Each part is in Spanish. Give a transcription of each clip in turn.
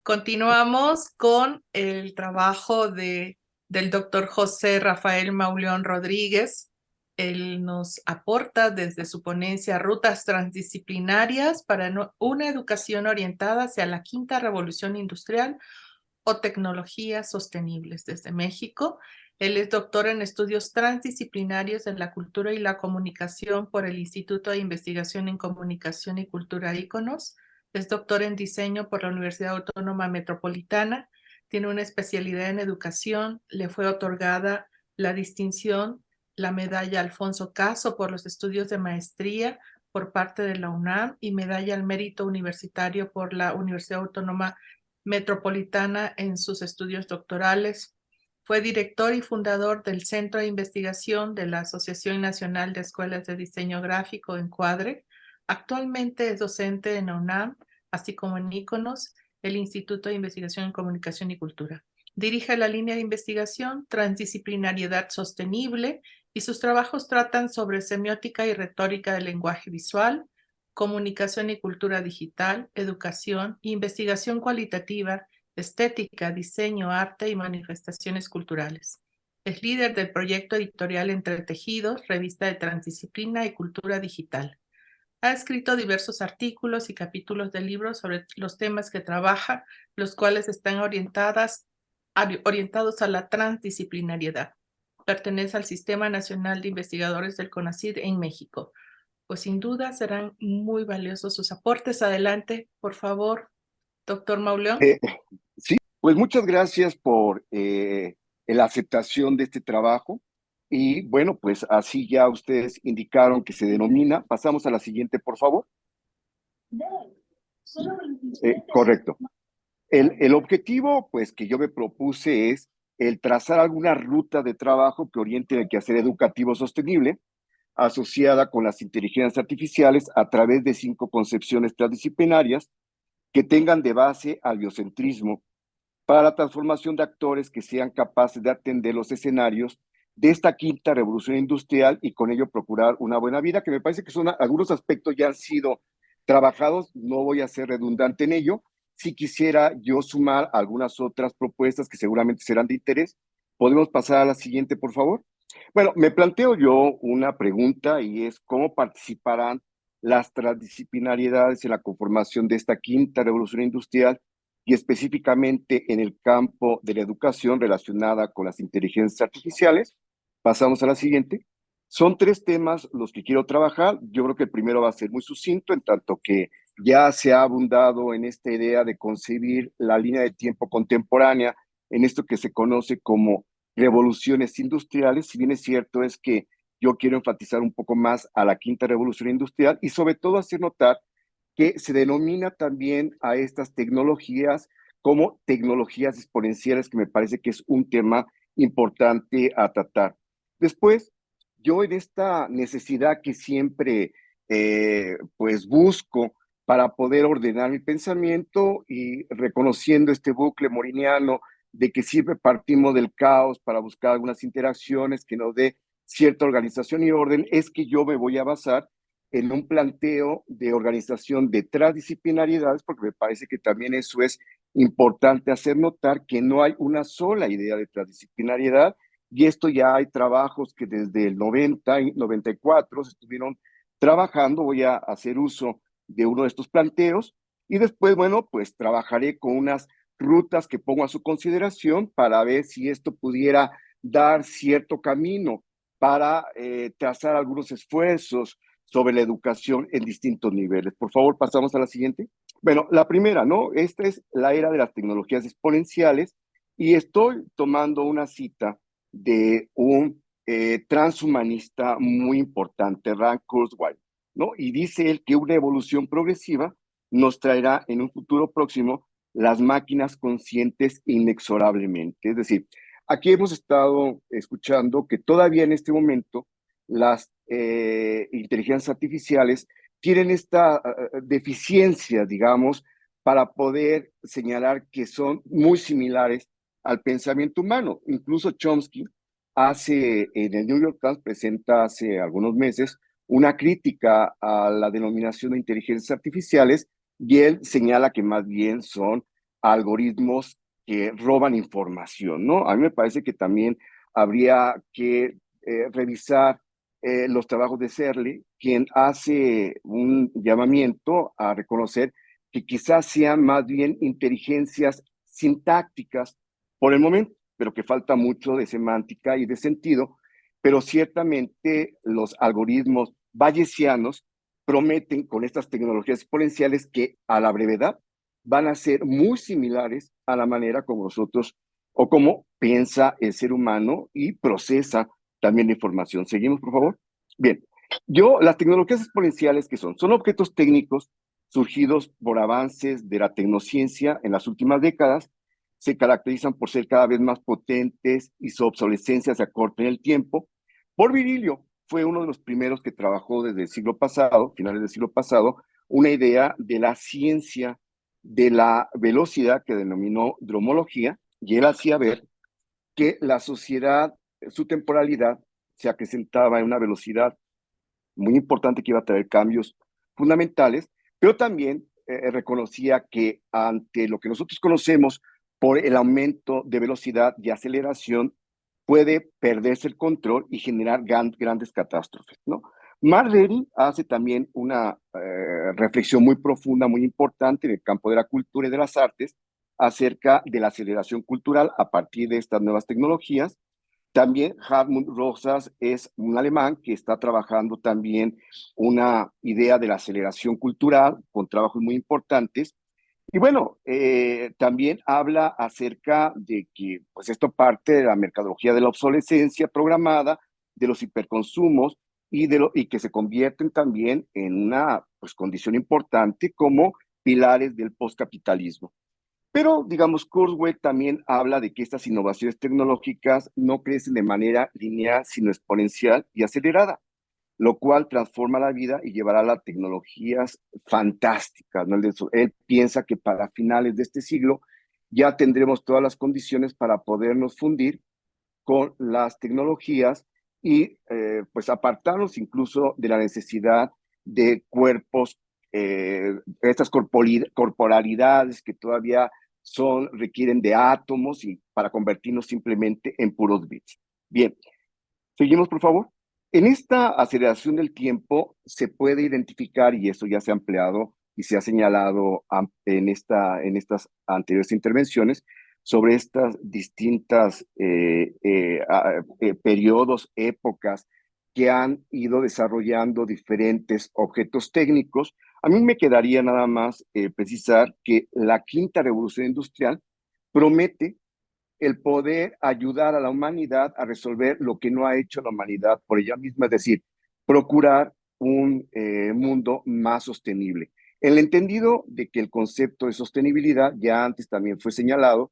Continuamos con el trabajo del doctor José Rafael Mauleón Rodríguez. Él nos aporta desde su ponencia Rutas Transdisciplinarias para una educación orientada hacia la quinta revolución industrial o tecnologías sostenibles desde México. Él es doctor en estudios transdisciplinarios de la cultura y la comunicación por el Instituto de Investigación en Comunicación y Cultura Íconos. Es doctor en diseño por la Universidad Autónoma Metropolitana. Tiene una especialidad en educación. Le fue otorgada la distinción, la medalla Alfonso Caso por los estudios de maestría por parte de la UNAM y medalla al mérito universitario por la Universidad Autónoma Metropolitana en sus estudios doctorales. Fue director y fundador del Centro de Investigación de la Asociación Nacional de Escuelas de Diseño Gráfico, Encuadre. Actualmente es docente en la UNAM, así como en Íconos, el Instituto de Investigación en Comunicación y Cultura. Dirige la línea de investigación Transdisciplinariedad Sostenible y sus trabajos tratan sobre semiótica y retórica del lenguaje visual, comunicación y cultura digital, educación, investigación cualitativa, estética, diseño, arte y manifestaciones culturales. Es líder del proyecto editorial Entre Tejidos, revista de transdisciplina y cultura digital. Ha escrito diversos artículos y capítulos de libros sobre los temas que trabaja, los cuales están orientados a la transdisciplinariedad. Pertenece al Sistema Nacional de Investigadores del CONACYT en México. Pues sin duda serán muy valiosos sus aportes. Adelante, por favor, doctor Mauleón. Eh, sí, pues muchas gracias por la aceptación de este trabajo. Y bueno, pues así ya ustedes indicaron que se denomina. Pasamos a la siguiente, por favor. Correcto. El objetivo, pues, que yo me propuse es el trazar alguna ruta de trabajo que oriente el quehacer educativo sostenible asociada con las inteligencias artificiales a través de 5 concepciones transdisciplinarias que tengan de base al biocentrismo para la transformación de actores que sean capaces de atender los escenarios de esta quinta revolución industrial y con ello procurar una buena vida, que me parece que son algunos aspectos ya han sido trabajados, no voy a ser redundante en ello. Si quisiera yo sumar algunas otras propuestas que seguramente serán de interés, ¿podemos pasar a la siguiente, por favor? Bueno, me planteo yo una pregunta y es cómo participarán las transdisciplinariedades en la conformación de esta quinta revolución industrial y específicamente en el campo de la educación relacionada con las inteligencias artificiales. Pasamos a la siguiente. Son 3 temas los que quiero trabajar. Yo creo que el primero va a ser muy sucinto, en tanto que ya se ha abundado en esta idea de concebir la línea de tiempo contemporánea en esto que se conoce como revoluciones industriales. Si bien es cierto, es que yo quiero enfatizar un poco más a la quinta revolución industrial y sobre todo hacer notar que se denomina también a estas tecnologías como tecnologías exponenciales, que me parece que es un tema importante a tratar. Después, yo en esta necesidad que siempre pues busco para poder ordenar mi pensamiento y reconociendo este bucle moriniano de que siempre partimos del caos para buscar algunas interacciones que nos dé cierta organización y orden, es que yo me voy a basar en un planteo de organización de transdisciplinariedades, porque me parece que también eso es importante hacer notar que no hay una sola idea de transdisciplinariedad, y esto ya hay trabajos que desde el 90 y 94 se estuvieron trabajando. Voy a hacer uso de uno de estos planteos y después, bueno, pues trabajaré con unas rutas que pongo a su consideración para ver si esto pudiera dar cierto camino para trazar algunos esfuerzos sobre la educación en distintos niveles. Por favor, pasamos a la siguiente. Bueno, la primera, ¿no? Esta es la era de las tecnologías exponenciales y estoy tomando una cita de un transhumanista muy importante, Rand Kurzweil, ¿no? Y dice él que una evolución progresiva nos traerá en un futuro próximo las máquinas conscientes inexorablemente. Es decir, aquí hemos estado escuchando que todavía en este momento las inteligencias artificiales tienen esta deficiencia, digamos, para poder señalar que son muy similares al pensamiento humano. Incluso Chomsky hace, en el New York Times, presenta hace algunos meses una crítica a la denominación de inteligencias artificiales y él señala que más bien son algoritmos que roban información, ¿no? A mí me parece que también habría que revisar los trabajos de Searle, quien hace un llamamiento a reconocer que quizás sean más bien inteligencias sintácticas por el momento, pero que falta mucho de semántica y de sentido, pero ciertamente los algoritmos bayesianos prometen con estas tecnologías exponenciales que a la brevedad van a ser muy similares a la manera como nosotros o como piensa el ser humano y procesa también la información. Seguimos, por favor. Bien, las tecnologías exponenciales que son objetos técnicos surgidos por avances de la tecnociencia en las últimas décadas, se caracterizan por ser cada vez más potentes y su obsolescencia se acorta en el tiempo. Por Virilio fue uno de los primeros que trabajó desde el siglo pasado, finales del siglo pasado, una idea de la ciencia de la velocidad que denominó dromología, y él hacía ver que la sociedad, su temporalidad, se acrecentaba en una velocidad muy importante que iba a traer cambios fundamentales, pero también reconocía que ante lo que nosotros conocemos por el aumento de velocidad y aceleración, puede perderse el control y generar grandes catástrofes, ¿no? Marleri hace también una reflexión muy profunda, muy importante en el campo de la cultura y de las artes acerca de la aceleración cultural a partir de estas nuevas tecnologías. También Hartmut Rosas es un alemán que está trabajando también una idea de la aceleración cultural con trabajos muy importantes. Y bueno, también habla acerca de que pues esto parte de la mercadología de la obsolescencia programada, de los hiperconsumos y que se convierten también en una pues, condición importante como pilares del postcapitalismo. Pero, digamos, Kurzweil también habla de que estas innovaciones tecnológicas no crecen de manera lineal, sino exponencial y acelerada, lo cual transforma la vida y llevará a las tecnologías fantásticas, ¿no? Él piensa que para finales de este siglo ya tendremos todas las condiciones para podernos fundir con las tecnologías y pues apartarnos incluso de la necesidad de cuerpos, estas corporalidades que todavía requieren de átomos y para convertirnos simplemente en puros bits. Bien, seguimos por favor. En esta aceleración del tiempo se puede identificar, y eso ya se ha empleado y se ha señalado en estas anteriores intervenciones, sobre estas distintas periodos, épocas que han ido desarrollando diferentes objetos técnicos. A mí me quedaría nada más precisar que la quinta revolución industrial promete el poder ayudar a la humanidad a resolver lo que no ha hecho la humanidad por ella misma, es decir, procurar un mundo más sostenible. En el entendido de que el concepto de sostenibilidad ya antes también fue señalado,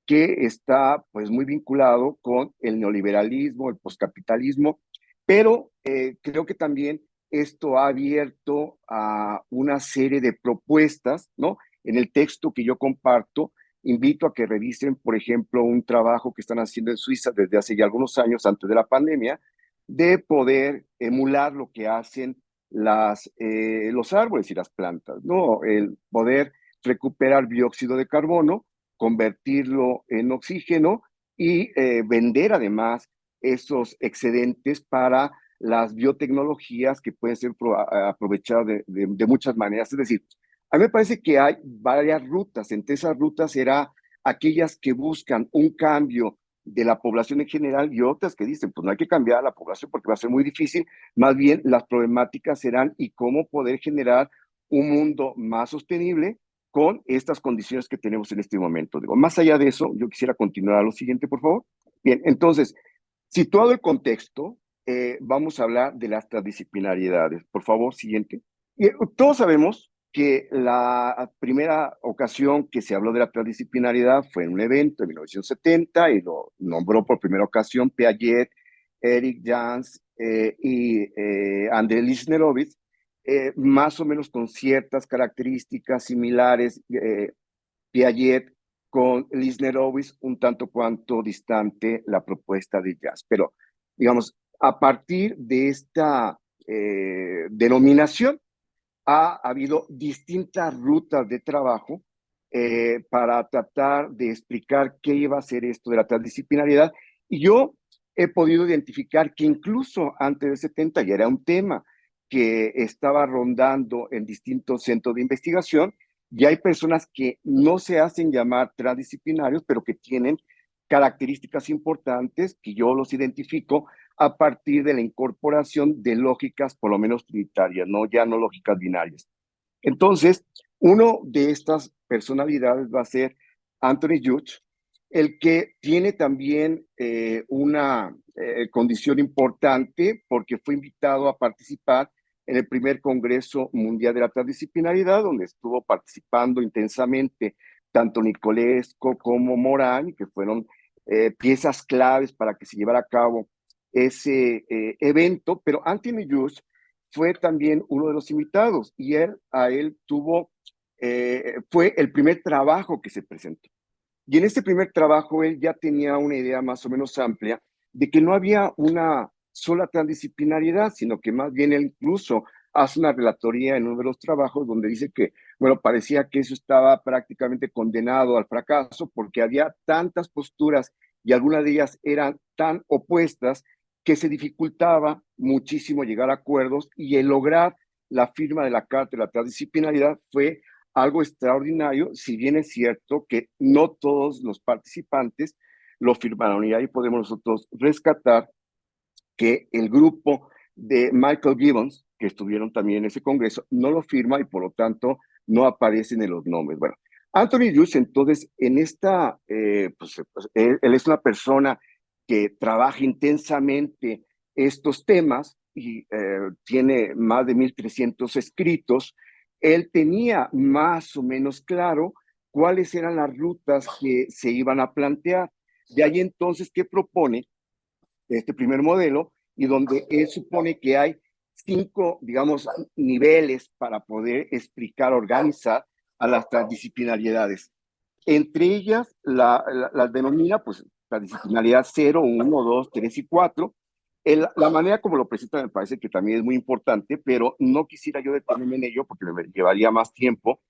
que está pues muy vinculado con el neoliberalismo, el poscapitalismo, pero creo que también esto ha abierto a una serie de propuestas, ¿no? En el texto que yo comparto, invito a que revisen, por ejemplo, un trabajo que están haciendo en Suiza desde hace ya algunos años, antes de la pandemia, de poder emular lo que hacen los árboles y las plantas, ¿no? El poder recuperar dióxido de carbono, convertirlo en oxígeno y vender además esos excedentes para las biotecnologías que pueden ser aprovechadas de muchas maneras. Es decir, a mí me parece que hay varias rutas. Entre esas rutas será aquellas que buscan un cambio de la población en general y otras que dicen, pues no hay que cambiar a la población porque va a ser muy difícil. Más bien, las problemáticas serán y cómo poder generar un mundo más sostenible con estas condiciones que tenemos en este momento. Digo, más allá de eso, yo quisiera continuar a lo siguiente, por favor. Bien, entonces, situado el contexto, vamos a hablar de las transdisciplinariedades. Por favor, siguiente. Y, todos sabemos que la primera ocasión que se habló de la transdisciplinariedad fue en un evento en 1970 y lo nombró por primera ocasión Piaget, Eric Jans y André Lisnerovitz, más o menos con ciertas características similares. Piaget con Lisnerovitz un tanto cuanto distante la propuesta de Jazz. Pero, digamos, a partir de esta denominación, ha habido distintas rutas de trabajo para tratar de explicar qué iba a ser esto de la transdisciplinariedad. Y yo he podido identificar que incluso antes de 70 ya era un tema que estaba rondando en distintos centros de investigación, y hay personas que no se hacen llamar transdisciplinarios, pero que tienen características importantes que yo los identifico a partir de la incorporación de lógicas, por lo menos trinitarias, ¿no? Ya no lógicas binarias. Entonces, uno de estas personalidades va a ser Anthony Juche, el que tiene también una condición importante porque fue invitado a participar en el primer Congreso Mundial de la Transdisciplinaridad, donde estuvo participando intensamente tanto Nicolesco como Morán, que fueron piezas claves para que se llevara a cabo ese evento, pero Anthony Juche fue también uno de los invitados y a él fue el primer trabajo que se presentó. Y en este primer trabajo él ya tenía una idea más o menos amplia de que no había una sola transdisciplinariedad, sino que más bien él incluso hace una relatoría en uno de los trabajos donde dice que, bueno, parecía que eso estaba prácticamente condenado al fracaso porque había tantas posturas y algunas de ellas eran tan opuestas que se dificultaba muchísimo llegar a acuerdos, y el lograr la firma de la Carta de la Transdisciplinaridad fue algo extraordinario, si bien es cierto que no todos los participantes lo firmaron. Y ahí podemos nosotros rescatar que el grupo de Michael Gibbons, que estuvieron también en ese congreso, no lo firma y por lo tanto no aparecen en los nombres. Bueno, Anthony Juche, entonces, en esta, él es una persona que trabaja intensamente estos temas y tiene más de 1,300 escritos. Él tenía más o menos claro cuáles eran las rutas que se iban a plantear. De ahí entonces que propone este primer modelo, y donde él supone que hay 5, digamos, niveles para poder explicar, organizar a las transdisciplinariedades. Entre ellas, las denomina, pues, la disciplinaridad 0, 1, 2, 3 y 4. La manera como lo presenta me parece que también es muy importante, pero no quisiera yo detenerme en ello porque me llevaría más tiempo.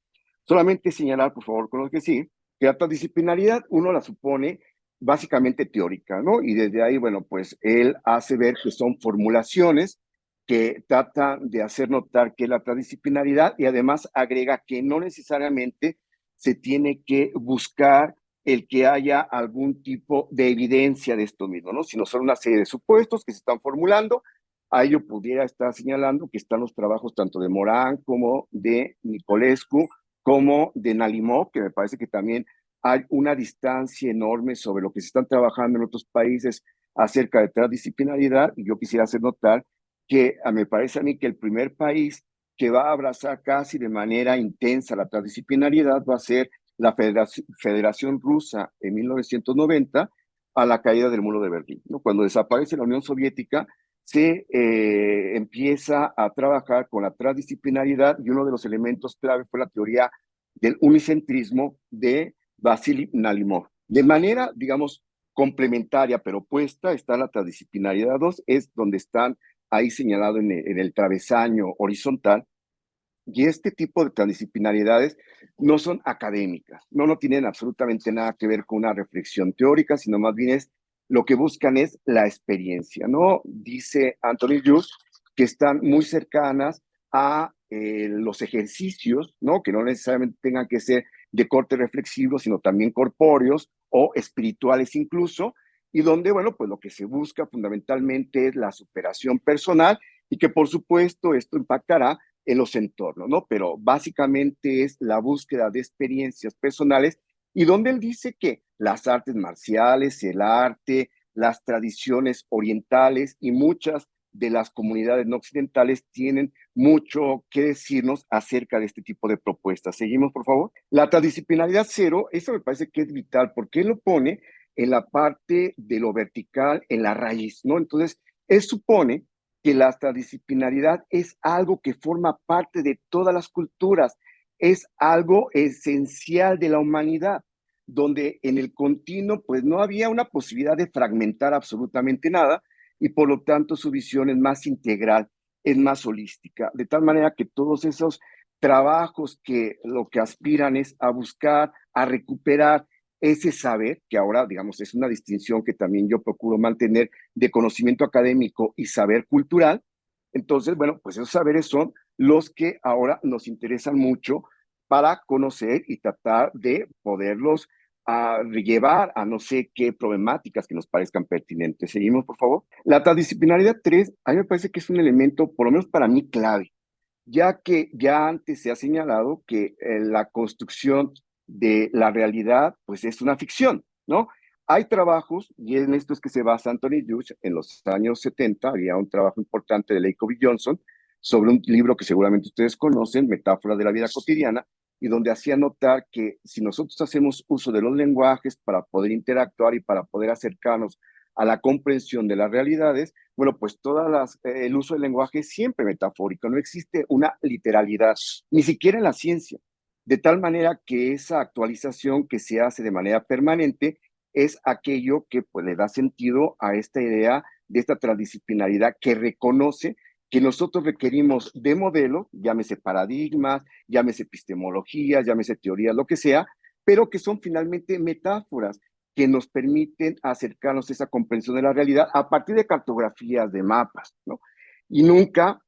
Solamente señalar, por favor, con lo que sí, que la transdisciplinaridad uno la supone básicamente teórica, ¿no? Y desde ahí, bueno, pues él hace ver que son formulaciones que tratan de hacer notar que la transdisciplinaridad, y además agrega que no necesariamente se tiene que buscar el que haya algún tipo de evidencia de esto mismo, ¿no? Sino son una serie de supuestos que se están formulando. A ello pudiera estar señalando que están los trabajos tanto de Morán como de Nicolescu, como de Nalimov, que me parece que también hay una distancia enorme sobre lo que se están trabajando en otros países acerca de transdisciplinaridad. Y yo quisiera hacer notar que me parece a mí que el primer país que va a abrazar casi de manera intensa la transdisciplinariedad va a ser la Federación Rusa en 1990, a la caída del muro de Berlín, ¿no? Cuando desaparece la Unión Soviética, se empieza a trabajar con la transdisciplinariedad, y uno de los elementos clave fue la teoría del unicentrismo de Vasily Nalimov. De manera, digamos, complementaria pero opuesta está la transdisciplinariedad 2, es donde están ahí señalado en el travesaño horizontal. Y este tipo de transdisciplinariedades no son académicas, no tienen absolutamente nada que ver con una reflexión teórica, sino más bien lo que buscan es la experiencia, ¿no? Dice Anthony Juche que están muy cercanas a los ejercicios, ¿no? Que no necesariamente tengan que ser de corte reflexivo, sino también corpóreos o espirituales incluso, y donde, bueno, pues lo que se busca fundamentalmente es la superación personal, y que por supuesto esto impactará en los entornos, ¿no? Pero básicamente es la búsqueda de experiencias personales, y donde él dice que las artes marciales, el arte, las tradiciones orientales y muchas de las comunidades no occidentales tienen mucho que decirnos acerca de este tipo de propuestas. Seguimos, por favor. La transdisciplinaridad 0, eso me parece que es vital porque él lo pone en la parte de lo vertical, en la raíz, ¿no? Entonces, él supone que la transdisciplinaridad es algo que forma parte de todas las culturas, es algo esencial de la humanidad, donde en el continuo pues no había una posibilidad de fragmentar absolutamente nada, y por lo tanto su visión es más integral, es más holística, de tal manera que todos esos trabajos que lo que aspiran es a buscar, a recuperar ese saber, que ahora, digamos, es una distinción que también yo procuro mantener de conocimiento académico y saber cultural. Entonces, bueno, pues esos saberes son los que ahora nos interesan mucho para conocer y tratar de poderlos llevar a no sé qué problemáticas que nos parezcan pertinentes. Seguimos, por favor. La transdisciplinaridad 3, a mí me parece que es un elemento, por lo menos para mí, clave, ya que ya antes se ha señalado que la construcción de la realidad, pues es una ficción, ¿no? Hay trabajos, y en esto es que se basa Anthony Deutsch, en los años 70 había un trabajo importante de Lakoff y Johnson sobre un libro que seguramente ustedes conocen, Metáforas de la vida cotidiana, y donde hacía notar que si nosotros hacemos uso de los lenguajes para poder interactuar y para poder acercarnos a la comprensión de las realidades, bueno, pues el uso del lenguaje es siempre metafórico, no existe una literalidad, ni siquiera en la ciencia, de tal manera que esa actualización que se hace de manera permanente es aquello que pues, le da sentido a esta idea de esta transdisciplinaridad que reconoce que nosotros requerimos de modelos, llámese paradigmas, llámese epistemologías, llámese teorías, lo que sea, pero que son finalmente metáforas que nos permiten acercarnos a esa comprensión de la realidad a partir de cartografías, de mapas, ¿no? Y nunca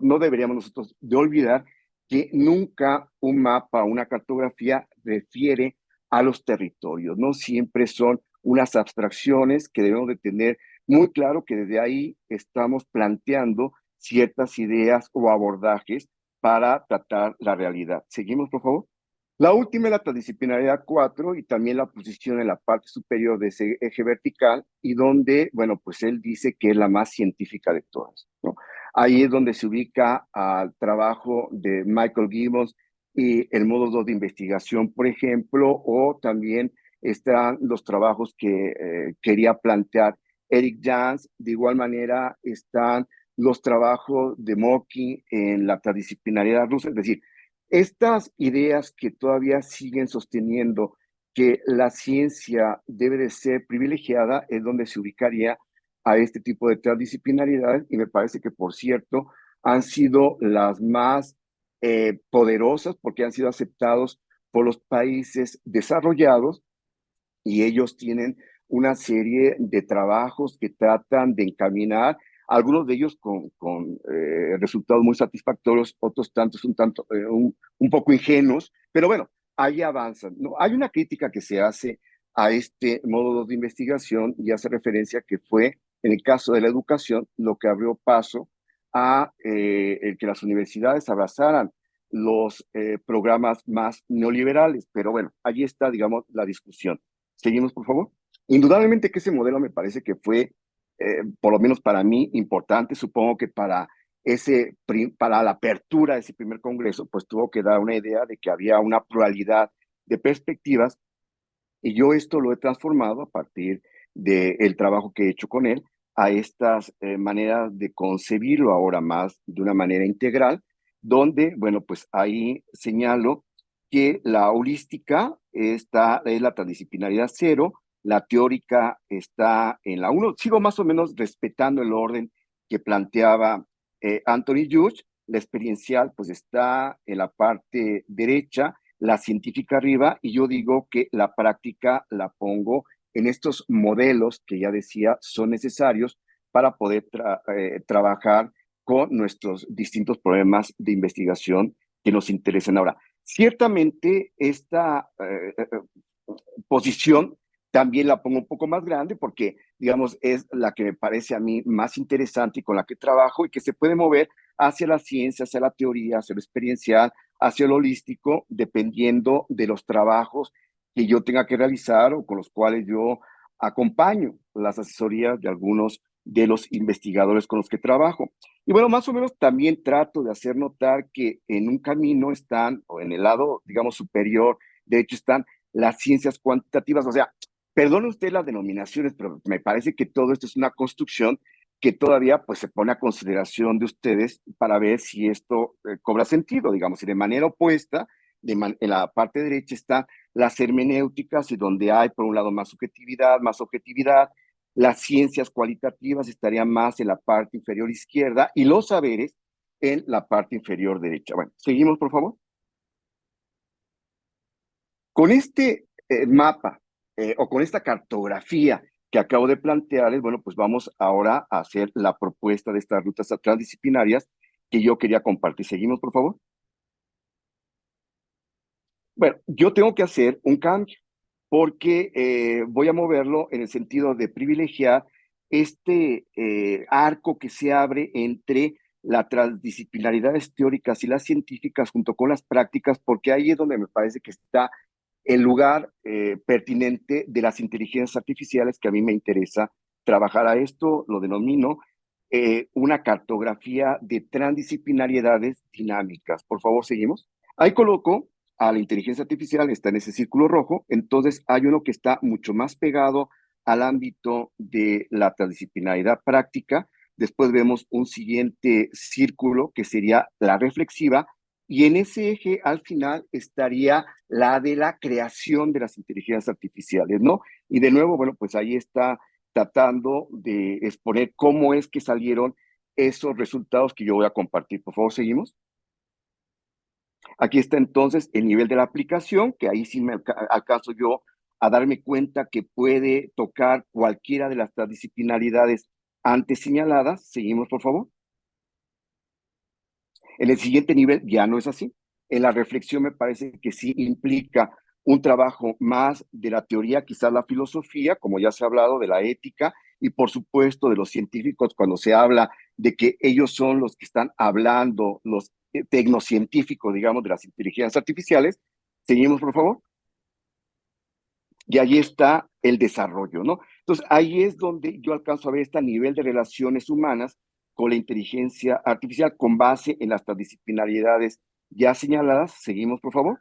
no deberíamos nosotros de olvidar que nunca un mapa o una cartografía refiere a los territorios, ¿no? Siempre son unas abstracciones que debemos de tener muy claro que desde ahí estamos planteando ciertas ideas o abordajes para tratar la realidad. ¿Seguimos, por favor? La última es la transdisciplinaridad 4 y también la posición en la parte superior de ese eje vertical y donde, bueno, pues él dice que es la más científica de todas, ¿no? Ahí es donde se ubica al trabajo de Michael Gibbons y el modo 2 de investigación, por ejemplo, o también están los trabajos que quería plantear Eric Jans. De igual manera están los trabajos de Mocky en la transdisciplinaridad rusa, es decir, estas ideas que todavía siguen sosteniendo que la ciencia debe de ser privilegiada es donde se ubicaría a este tipo de transdisciplinaridades y me parece que, por cierto, han sido las más poderosas porque han sido aceptados por los países desarrollados y ellos tienen una serie de trabajos que tratan de encaminar, algunos de ellos con resultados muy satisfactorios, otros tantos un poco ingenuos, pero bueno, ahí avanzan, ¿no? Hay una crítica que se hace a este modo de investigación y hace referencia que fue, en el caso de la educación, lo que abrió paso a el que las universidades abrazaran los programas más neoliberales, pero bueno, allí está, digamos, la discusión. Seguimos, por favor. Indudablemente que ese modelo me parece que fue, por lo menos para mí, importante. Supongo que para la apertura de ese primer congreso, pues tuvo que dar una idea de que había una pluralidad de perspectivas y yo esto lo he transformado a partir del trabajo que he hecho con él a estas maneras de concebirlo ahora más de una manera integral, donde, bueno, pues ahí señalo que la holística es la transdisciplinaridad 0, la teórica está en la 1. Sigo más o menos respetando el orden que planteaba Anthony Hughes. La experiencial pues está en la parte derecha, la científica arriba, y yo digo que la práctica la pongo en estos modelos que ya decía son necesarios para poder trabajar con nuestros distintos problemas de investigación que nos interesan ahora. Ciertamente esta posición también la pongo un poco más grande porque, digamos, es la que me parece a mí más interesante y con la que trabajo y que se puede mover hacia la ciencia, hacia la teoría, hacia lo experiencial, hacia lo holístico, dependiendo de los trabajos que yo tenga que realizar o con los cuales yo acompaño las asesorías de algunos de los investigadores con los que trabajo. Y bueno, más o menos también trato de hacer notar que en un camino están, o en el lado, digamos, superior, de hecho están las ciencias cuantitativas. O sea, perdone usted las denominaciones, pero me parece que todo esto es una construcción que todavía pues se pone a consideración de ustedes para ver si esto cobra sentido, digamos, y de manera opuesta, en la parte derecha están las hermenéuticas y donde hay por un lado más subjetividad, más objetividad, las ciencias cualitativas estarían más en la parte inferior izquierda y los saberes en la parte inferior derecha. Bueno, seguimos, por favor. Con este mapa o con esta cartografía que acabo de plantearles, bueno, pues vamos ahora a hacer la propuesta de estas rutas transdisciplinarias que yo quería compartir. Seguimos, por favor. Bueno, yo tengo que hacer un cambio porque voy a moverlo en el sentido de privilegiar este arco que se abre entre las transdisciplinaridades teóricas y las científicas junto con las prácticas, porque ahí es donde me parece que está el lugar pertinente de las inteligencias artificiales que a mí me interesa trabajar a esto, lo denomino una cartografía de transdisciplinariedades dinámicas. Por favor, seguimos. Ahí coloco a la inteligencia artificial, está en ese círculo rojo, entonces hay uno que está mucho más pegado al ámbito de la transdisciplinaridad práctica. Después vemos un siguiente círculo que sería la reflexiva, y en ese eje al final estaría la de la creación de las inteligencias artificiales, ¿no? Y de nuevo, bueno, pues ahí está tratando de exponer cómo es que salieron esos resultados que yo voy a compartir. Por favor, seguimos. Aquí está entonces el nivel de la aplicación, que ahí sí me alcanzo yo a darme cuenta que puede tocar cualquiera de las disciplinaridades antes señaladas. Seguimos, por favor. En el siguiente nivel ya no es así. En la reflexión me parece que sí implica un trabajo más de la teoría, quizás la filosofía, como ya se ha hablado, de la ética y por supuesto de los científicos cuando se habla de que ellos son los que están hablando, los tecnocientíficos, digamos, de las inteligencias artificiales. Seguimos, por favor. Y ahí está el desarrollo, ¿no? Entonces, ahí es donde yo alcanzo a ver este nivel de relaciones humanas con la inteligencia artificial con base en las transdisciplinariedades ya señaladas. Seguimos, por favor.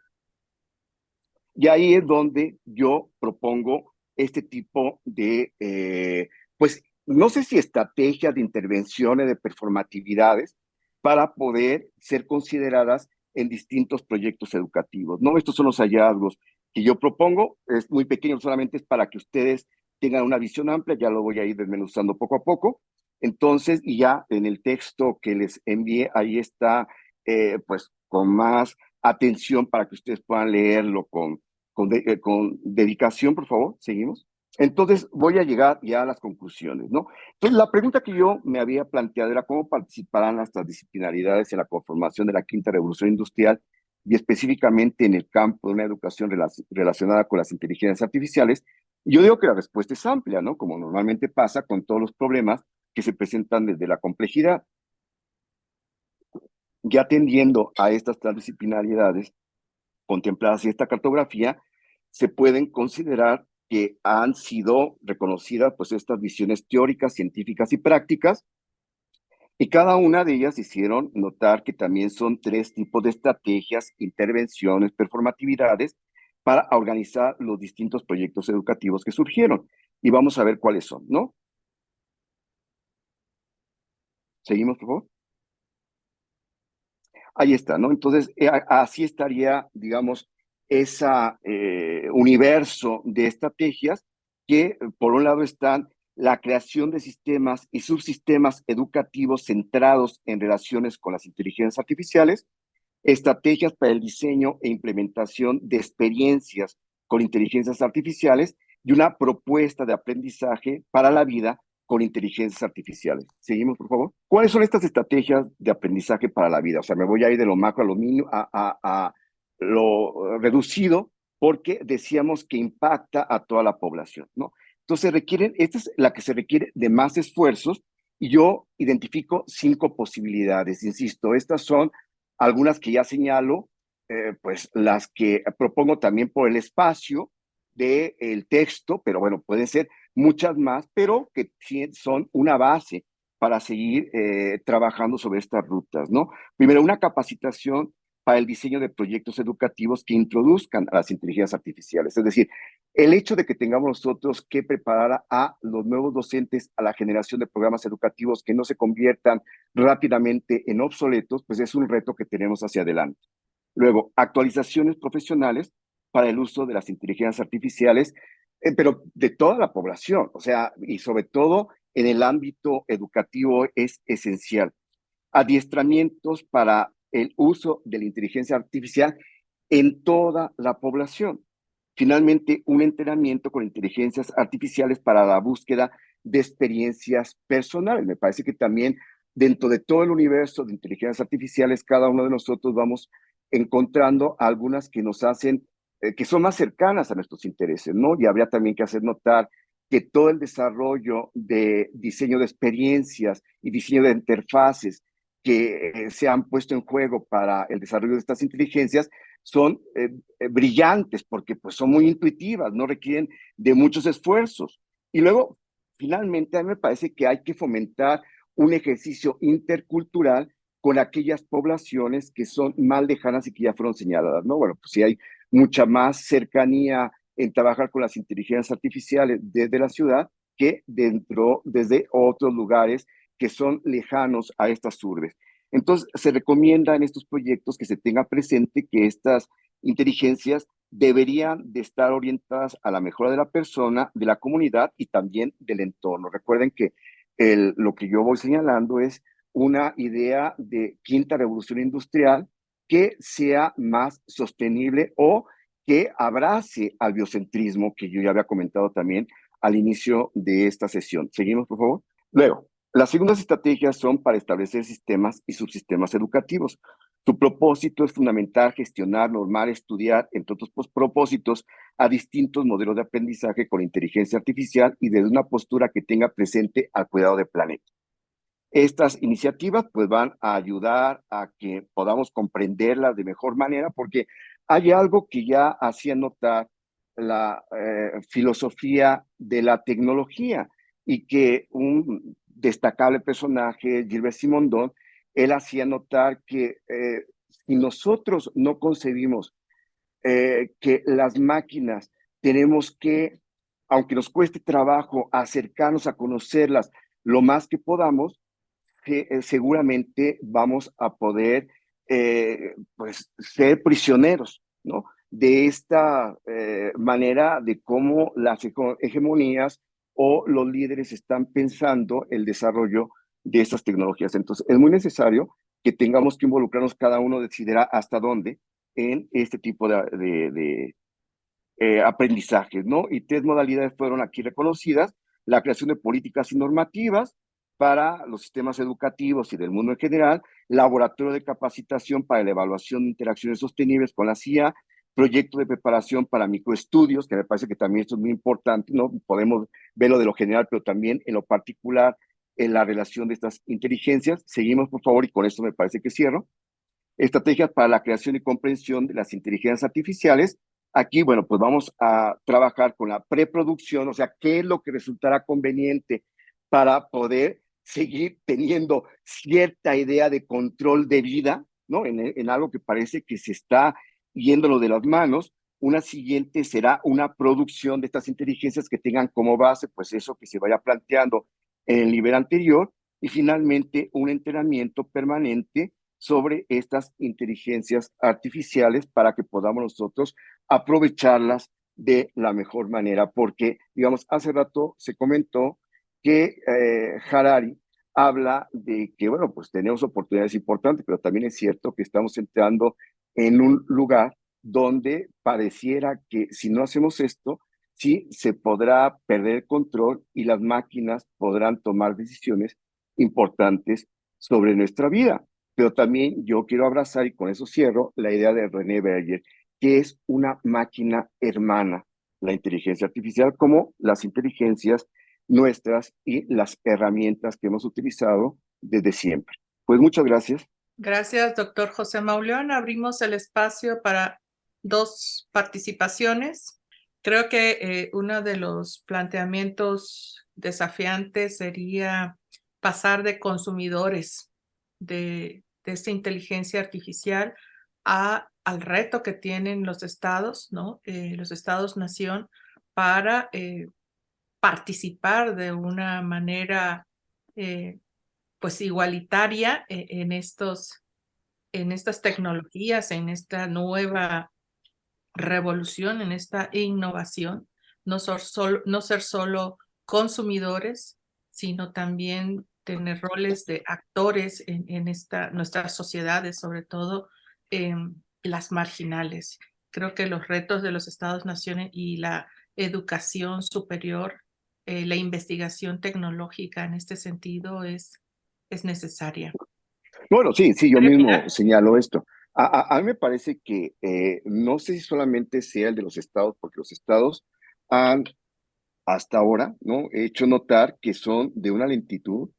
Y ahí es donde yo propongo este tipo de, pues, no sé si estrategias de intervenciones, de performatividades, para poder ser consideradas en distintos proyectos educativos, ¿no? Estos son los hallazgos que yo propongo. Es muy pequeño, solamente es para que ustedes tengan una visión amplia, ya lo voy a ir desmenuzando poco a poco. Entonces, y ya en el texto que les envié, ahí está, pues, con más atención para que ustedes puedan leerlo con dedicación, por favor. Seguimos. Entonces, voy a llegar ya a las conclusiones, ¿no? Entonces, la pregunta que yo me había planteado era cómo participarán las transdisciplinaridades en la conformación de la quinta revolución industrial y específicamente en el campo de una educación relacionada con las inteligencias artificiales. Y yo digo que la respuesta es amplia, ¿no? Como normalmente pasa con todos los problemas que se presentan desde la complejidad. Ya atendiendo a estas transdisciplinariedades contempladas en esta cartografía, se pueden considerar que han sido reconocidas pues estas visiones teóricas, científicas y prácticas, y cada una de ellas hicieron notar que también son tres tipos de estrategias, intervenciones, performatividades para organizar los distintos proyectos educativos que surgieron. Y vamos a ver cuáles son, ¿no? Seguimos, por favor. Ahí está, ¿no? Entonces, así estaría, digamos, ese universo de estrategias que, por un lado, están la creación de sistemas y subsistemas educativos centrados en relaciones con las inteligencias artificiales, estrategias para el diseño e implementación de experiencias con inteligencias artificiales y una propuesta de aprendizaje para la vida con inteligencias artificiales. Seguimos, por favor. ¿Cuáles son estas estrategias de aprendizaje para la vida? O sea, me voy a ir de lo macro a lo mínimo, a lo reducido, porque decíamos que impacta a toda la población, ¿no? Entonces requieren, esta es la que se requiere de más esfuerzos, y yo identifico 5 posibilidades. Insisto, estas son algunas que ya señalo, pues las que propongo también por el espacio del texto, pero bueno, pueden ser muchas más, pero que son una base para seguir trabajando sobre estas rutas, ¿no? Primero, una capacitación para el diseño de proyectos educativos que introduzcan a las inteligencias artificiales. Es decir, el hecho de que tengamos nosotros que preparar a los nuevos docentes a la generación de programas educativos que no se conviertan rápidamente en obsoletos, pues es un reto que tenemos hacia adelante. Luego, actualizaciones profesionales para el uso de las inteligencias artificiales, pero de toda la población, o sea, y sobre todo en el ámbito educativo es esencial. adiestramientos para el uso de la inteligencia artificial en toda la población. Finalmente, un entrenamiento con inteligencias artificiales para la búsqueda de experiencias personales. Me parece que también dentro de todo el universo de inteligencias artificiales, cada uno de nosotros vamos encontrando algunas que nos hacen, que son más cercanas a nuestros intereses, ¿no? Y habría también que hacer notar que todo el desarrollo de diseño de experiencias y diseño de interfaces que se han puesto en juego para el desarrollo de estas inteligencias son brillantes porque pues, son muy intuitivas, no requieren de muchos esfuerzos. Y luego, finalmente, a mí me parece que hay que fomentar un ejercicio intercultural con aquellas poblaciones que son más lejanas y que ya fueron señaladas, ¿no? Bueno, pues sí hay mucha más cercanía en trabajar con las inteligencias artificiales desde la ciudad que desde otros lugares que son lejanos a estas urbes. Entonces, se recomienda en estos proyectos que se tenga presente que estas inteligencias deberían de estar orientadas a la mejora de la persona, de la comunidad y también del entorno. Recuerden que lo que yo voy señalando es una idea de quinta revolución industrial que sea más sostenible o que abrace al biocentrismo que yo ya había comentado también al inicio de esta sesión. Seguimos, por favor. Luego, las segundas estrategias son para establecer sistemas y subsistemas educativos. Su propósito es fundamental gestionar, normar, estudiar, entre otros propósitos, a distintos modelos de aprendizaje con inteligencia artificial y desde una postura que tenga presente al cuidado del planeta. Estas iniciativas pues van a ayudar a que podamos comprenderlas de mejor manera porque hay algo que ya hacía notar la filosofía de la tecnología y que un destacable personaje, Gilbert Simondon, él hacía notar que si nosotros no concebimos que las máquinas tenemos que, aunque nos cueste trabajo, acercarnos a conocerlas lo más que podamos, que seguramente vamos a poder pues, ser prisioneros, ¿no? De esta manera de cómo las hegemonías o los líderes están pensando el desarrollo de estas tecnologías. Entonces, es muy necesario que tengamos que involucrarnos, cada uno decidirá hasta dónde en este tipo de aprendizajes, ¿no? Y tres modalidades fueron aquí reconocidas: la creación de políticas y normativas para los sistemas educativos y del mundo en general, laboratorio de capacitación para la evaluación de interacciones sostenibles con la CIA, proyecto de preparación para microestudios, que me parece que también esto es muy importante, ¿no? Podemos verlo de lo general, pero también en lo particular, en la relación de estas inteligencias. Seguimos, por favor, y con esto me parece que cierro. Estrategias para la creación y comprensión de las inteligencias artificiales. Aquí, bueno, pues vamos a trabajar con la preproducción, o sea, qué es lo que resultará conveniente para poder seguir teniendo cierta idea de control de vida, ¿no? En algo que parece que se está yéndolo de las manos. Una siguiente será una producción de estas inteligencias que tengan como base, pues eso que se vaya planteando en el nivel anterior. Y finalmente, un entrenamiento permanente sobre estas inteligencias artificiales para que podamos nosotros aprovecharlas de la mejor manera, porque, digamos, hace rato se comentó que Harari habla de que, bueno, pues tenemos oportunidades importantes, pero también es cierto que estamos entrando en un lugar donde pareciera que si no hacemos esto, sí se podrá perder el control y las máquinas podrán tomar decisiones importantes sobre nuestra vida. Pero también yo quiero abrazar, y con eso cierro, la idea de René Berger, que es una máquina hermana, la inteligencia artificial, como las inteligencias nuestras y las herramientas que hemos utilizado desde siempre. Pues muchas gracias. Gracias, doctor José Mauleón. Abrimos el espacio para dos participaciones. Creo que uno de los planteamientos desafiantes sería pasar de consumidores de esta inteligencia artificial al reto que tienen los estados, ¿no? Los estados-nación para participar de una manera pues igualitaria en estas tecnologías, en esta nueva revolución, en esta innovación, no ser solo consumidores, sino también tener roles de actores en nuestras sociedades, sobre todo las marginales. Creo que los retos de los Estados-naciones y la educación superior, la investigación tecnológica en este sentido es necesaria. Bueno, sí, yo Para mismo terminar, señalo esto. A mí me parece que no sé si solamente sea el de los estados, porque los estados han hasta ahora, ¿no? He hecho notar que son de una lentitud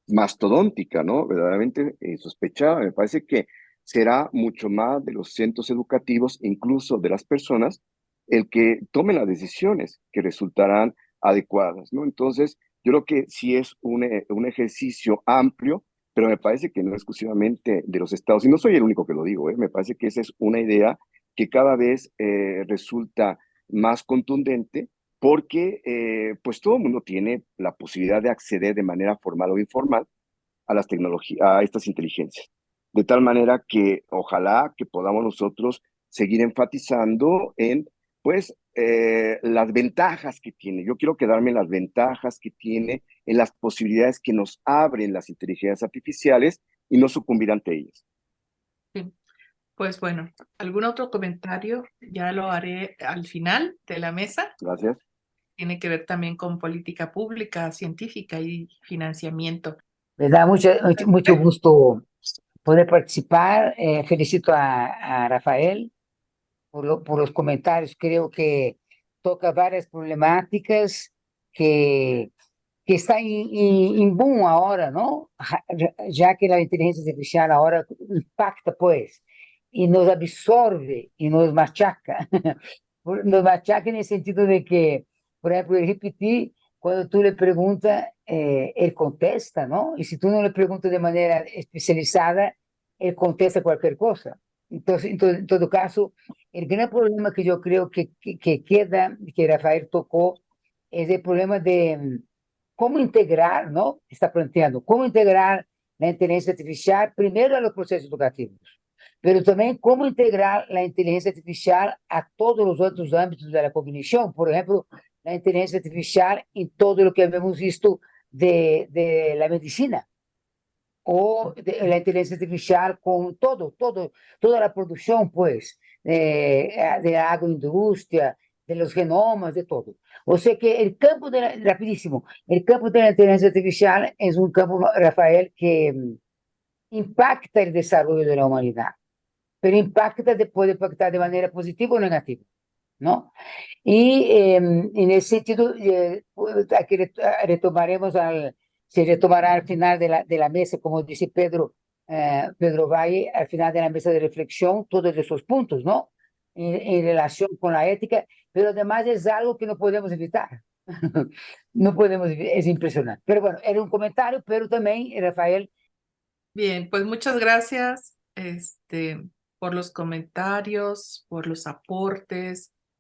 mastodóntica, ¿no? Verdaderamente sospechada. Me parece que será mucho más de los centros educativos, incluso de las personas, el que tomen las decisiones que resultarán adecuadas, ¿no? Entonces, yo creo que sí es un ejercicio amplio, pero me parece que no exclusivamente de los estados, y no soy el único que lo digo, ¿eh? Me parece que esa es una idea que cada vez resulta más contundente porque pues todo el mundo tiene la posibilidad de acceder de manera formal o informal a las tecnologías, a estas inteligencias. De tal manera que ojalá que podamos nosotros seguir enfatizando en pues las ventajas que tiene. Yo quiero quedarme en las ventajas que tiene, en las posibilidades que nos abren las inteligencias artificiales y no sucumbir ante ellas. sí. Pues bueno, ¿algún otro comentario? Ya lo haré al final de la mesa. Gracias. Tiene que ver también con política pública, científica y financiamiento. Me da mucho gusto poder participar. Felicito a Rafael por los comentarios. Creo que toca varias problemáticas que, que están en boom ahora, ¿no? Ya que la inteligencia artificial ahora impacta, pues, y nos absorbe y nos machaca. Nos machaca en el sentido de que, por ejemplo, el GPT, cuando tú le preguntas, él contesta, ¿no? Y si tú no le preguntas de manera especializada, él contesta cualquier cosa. Entonces, en todo caso, el gran problema que yo creo que queda, que Rafael tocó, es el problema de cómo integrar, ¿no? Está planteando, cómo integrar la inteligencia artificial primero a los procesos educativos, pero también cómo integrar la inteligencia artificial a todos los otros ámbitos de la cognición. Por ejemplo, la inteligencia artificial en todo lo que hemos visto de la medicina, o de la inteligencia artificial con toda la producción, pues, de la agroindustria, de los genomas, de todo. O sea que el campo rapidísimo, el campo de la inteligencia artificial es un campo, Rafael, que impacta el desarrollo de la humanidad, pero puede impactar de manera positiva o negativa, ¿no? Y en ese sentido, aquí retomaremos se retomará al final de la mesa, como dice Pedro Valle, al final de la mesa de reflexión, todos esos puntos, ¿no? En relación con la ética, pero además es algo que no podemos evitar. No podemos, es impresionante. Pero bueno, era un comentario, pero también, Rafael. Bien, pues muchas gracias por los comentarios, por los aportes,